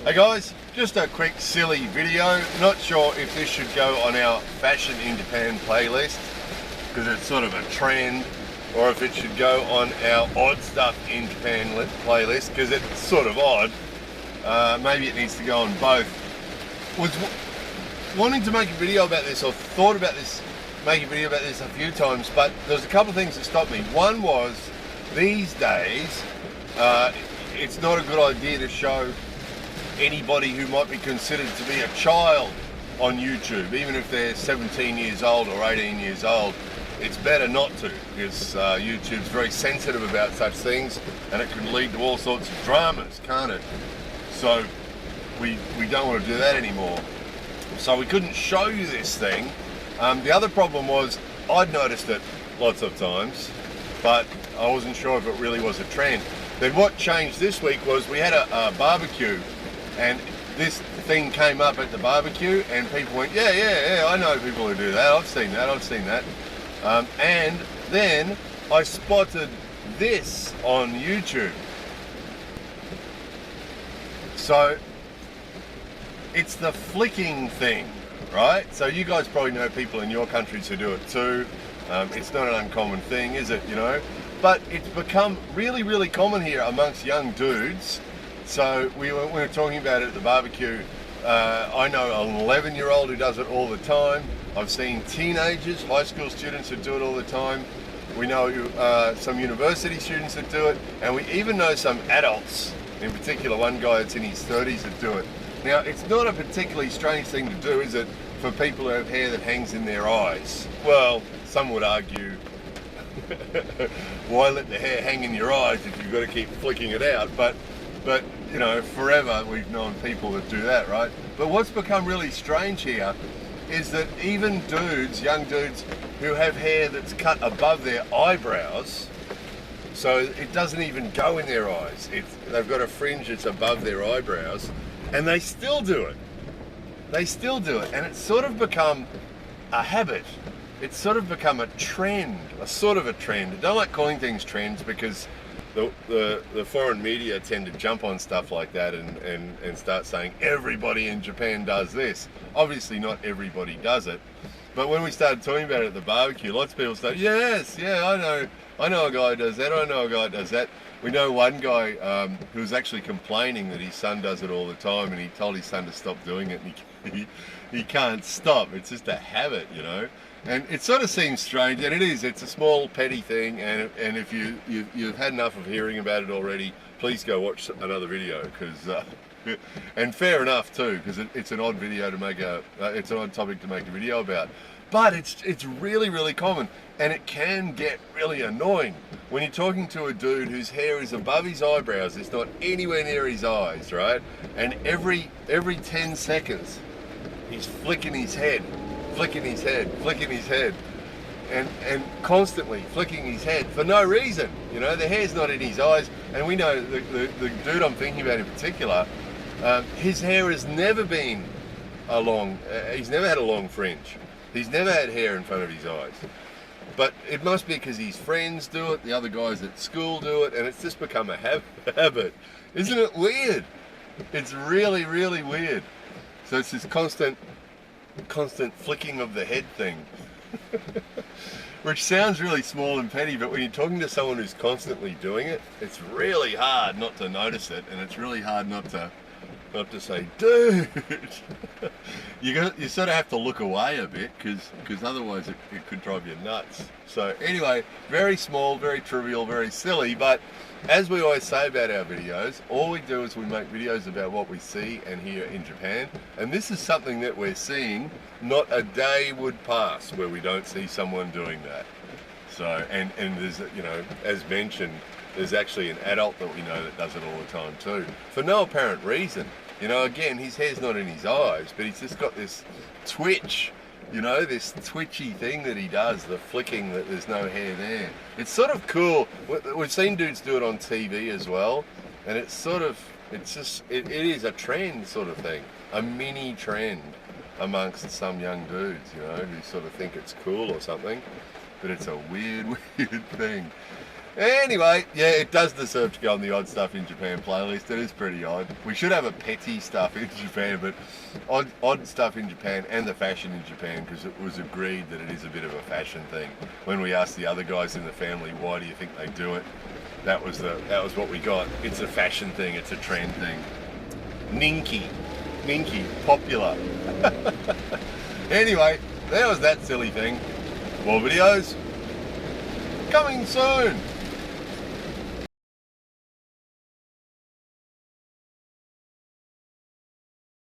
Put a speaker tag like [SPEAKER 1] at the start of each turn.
[SPEAKER 1] Hey guys, just a quick silly video. Not sure if this should go on our Fashion in Japan playlist because it's sort of a trend, or if it should go on our Odd Stuff in Japan playlist because it's sort of odd. Maybe it needs to go on both. Was wanting to make a video about this, or thought about this, making a video about this a few times, but there's a couple of things that stopped me. One was, these days, it's not a good idea to show anybody who might be considered to be a child on YouTube, even if they're 17 years old or 18 years old. It's better not to, because YouTube's very sensitive about such things, and it can lead to all sorts of dramas, can't it? So we don't want to do that anymore. So we couldn't show you this thing. The other problem was, I'd noticed it lots of times, but I wasn't sure if it really was a trend. Then what changed this week was we had a barbecue, and this thing came up at the barbecue, and people went, yeah, I know people who do that, I've seen that. And then I spotted this on YouTube. So it's the flicking thing, right? So you guys probably know people in your countries who do it too. It's not an uncommon thing, is it, you know? But it's become really, really common here amongst young dudes. So we were talking about it at the barbecue. I know an 11-year-old who does it all the time. I've seen teenagers, high school students who do it all the time. We know some university students that do it, and we even know some adults, in particular one guy that's in his 30s that do it. Now, it's not a particularly strange thing to do, is it, for people who have hair that hangs in their eyes? Well, some would argue, why let the hair hang in your eyes if you've got to keep flicking it out? But you know, forever we've known people that do that, right? But what's become really strange here is that even dudes, young dudes, who have hair that's cut above their eyebrows, so it doesn't even go in their eyes. They've got a fringe that's above their eyebrows, and they still do it. They still do it, and it's sort of become a habit. It's sort of become a trend, a sort of a trend. I don't like calling things trends because the foreign media tend to jump on stuff like that and start saying everybody in Japan does this. Obviously not everybody does it, but when we started talking about it at the barbecue, lots of people started, yes, yeah, I know a guy who does that, I know a guy who does that. We know one guy who was actually complaining that his son does it all the time, and he told his son to stop doing it, and he can't stop. It's just a habit, you know. And it sort of seems strange, and it is. It's a small, petty thing, and if you've had enough of hearing about it already, please go watch another video, because and fair enough too, because it's an odd video to make it's an odd topic to make a video about. But it's really, really common, and it can get really annoying when you're talking to a dude whose hair is above his eyebrows. It's not anywhere near his eyes, right? And every 10 seconds, he's flicking his head, and constantly flicking his head for no reason. You know, the hair's not in his eyes, and we know the dude I'm thinking about in particular, his hair has never been he's never had a long fringe. He's never had hair in front of his eyes. But it must be because his friends do it, the other guys at school do it, and it's just become a habit. Isn't it weird? It's really, really weird. So it's this constant flicking of the head thing. Which sounds really small and petty, but when you're talking to someone who's constantly doing it, it's really hard not to notice it, and it's really hard not to say, dude. You sort of have to look away a bit, because otherwise it could drive you nuts. So anyway, very small, very trivial, very silly, but as we always say about our videos, all we do is we make videos about what we see and hear in Japan, and this is something that we're seeing. Not a day would pass where we don't see someone doing that. So, and there's, you know, as mentioned, there's actually an adult that we know that does it all the time too, for no apparent reason. You know, again, his hair's not in his eyes, but he's just got this twitch, you know, this twitchy thing that he does, the flicking, that there's no hair there. It's sort of cool. We've seen dudes do it on TV as well, and it's sort of, it is a trend sort of thing, a mini trend amongst some young dudes, you know, who sort of think it's cool or something, but it's a weird, weird thing. Anyway, yeah, it does deserve to go on the odd stuff in Japan playlist. It is pretty odd. We should have a petty stuff in Japan, but odd stuff in Japan and the fashion in Japan, because it was agreed that it is a bit of a fashion thing. When we asked the other guys in the family, why do you think they do it? That was what we got. It's a fashion thing. It's a trend thing. Ninki, popular. Anyway, there was that silly thing. More videos coming soon.